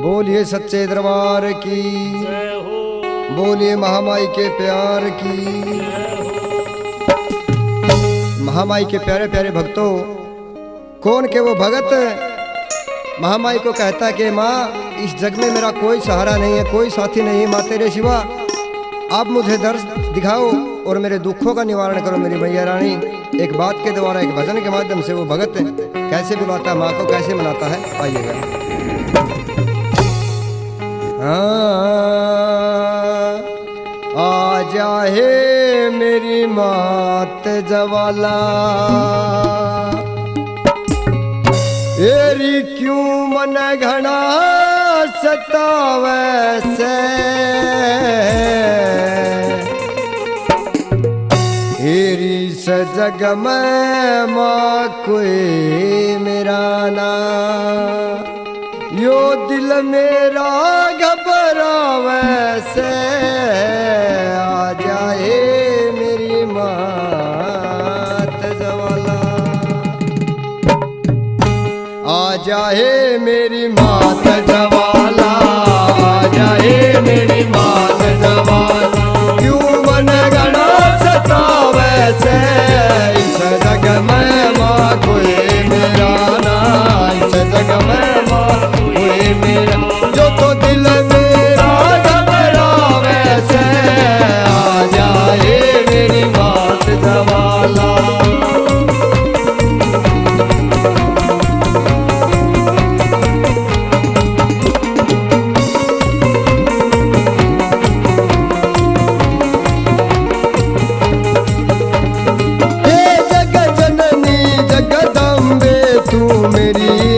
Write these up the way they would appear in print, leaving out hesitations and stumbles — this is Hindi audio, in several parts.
बोलिए सच्चे दरबार की, बोलिए महामाई के प्यार की। महामाई के प्यारे प्यारे भक्तों, कौन के वो भगत महामाई को कहता कि माँ इस जग में मेरा कोई सहारा नहीं है, कोई साथी नहीं है, माँ तेरे सिवा आप मुझे दर्श दिखाओ और मेरे दुखों का निवारण करो मेरी मैया रानी। एक बात के द्वारा, एक भजन के माध्यम से वो भगत कैसे बुलाता है माँ को, कैसे मनाता है, आइएगा। आ जाए मेरी मात जवाला, एरी क्यों मन घना सतावे से, एरी सजग में माँ कोई मेरा ना, यो दिल मेरा घबरावे से, आ जाए मेरी मात जवाला, आ जाए मेरी मात जवाला, आ जाए मेरी मात जवाला, क्यों मन घना सतावे से, इस जग में माँ कोई मेरा ना, इस जग में माँ कोई मेरा, जो तो दिल मेरा घबरावे से, आ जाए मेरी मात जवाला।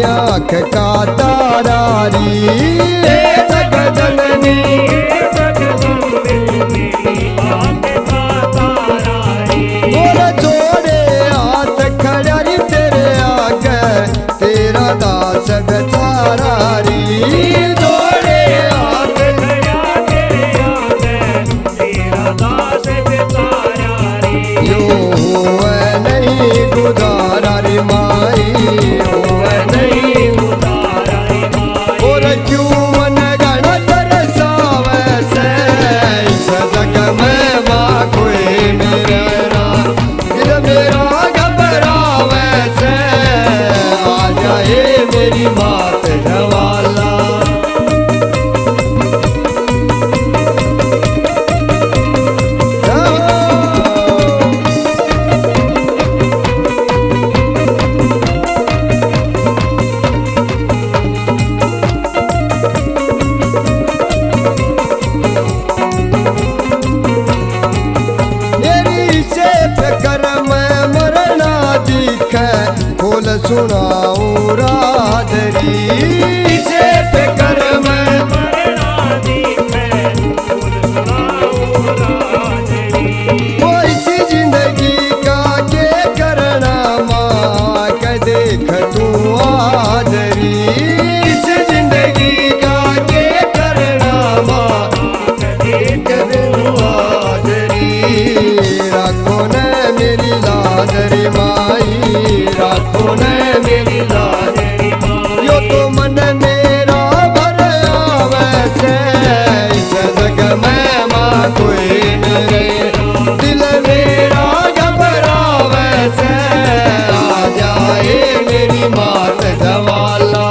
आँख का तारारी, जग जननी और जोड़े हाथ खड़ारी तेरे आगे, तेरा दास बेचारा री, जोड़े हाथ खड़ा तेरे आगे, तेरा दास बेचारा री, यो है नहीं गुजारा रे माई, मेरी मात जवाला। मेरी से कर्म मरना दिखे, खोल सुनाऊं राजरी, से फिकर में मरना दिखे, खोल सुनाऊं राजरी, वो इसी जिंदगी का के करना माँ के देख तू हाजरी, इस जिंदगी का के करना माँ के देख तू हाजरी, राखो ने मेरी लाजरी माई, राखो ने मेरी लाजरी माई, यो तो मन मेरा भर आवे से, इस जग में माँ कोई मेरे, दिल मेरा घबरावे से, आ जाए मेरी मात जवाला।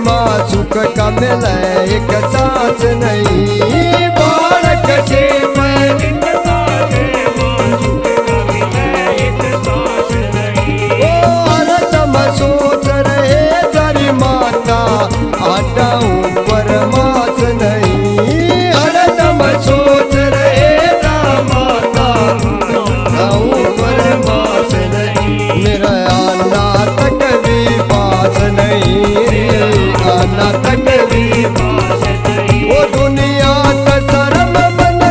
माँ सुख का मिले एक सांस नहीं, बालक से मैं एक सांस, माँ सुख का मिले एक सांस नहीं, ओ हरदम सोच रहे जरी माता, आटा ऊपर मास नहीं, हरदम सोच रहे माता, आटा ऊपर मास नहीं, मेरा आना तक भी पास नहीं, आना तक भी पास नहीं, वो दुनिया का शर्म बन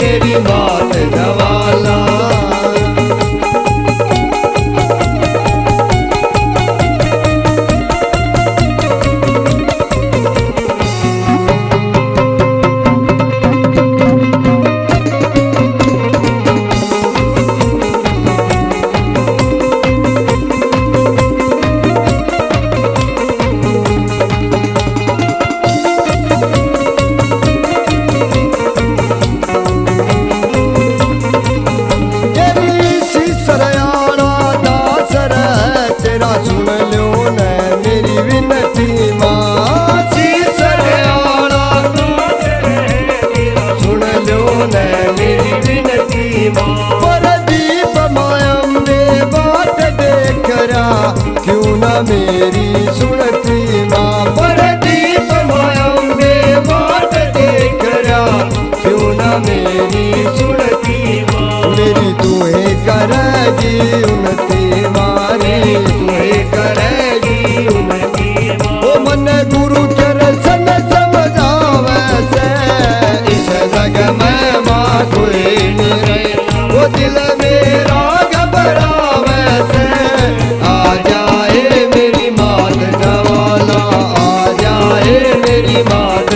मेरी मात जवाला। क्यों न मेरी सुनती माँ परदीप मायम्बे बाट देख रहा, क्यों न मेरी सुनती माँ। मेरी तुम्हें करेगी उन्नति मारी, तुम्हें करेगी उन्नति माँ। ओ मन गुरु चरण समझावे से, इस जग में माँ कोई नहीं रहे। वो दिल मेरा घबरावे से, आ जाए मेरी मात जवाला, आ जाए मेरी मात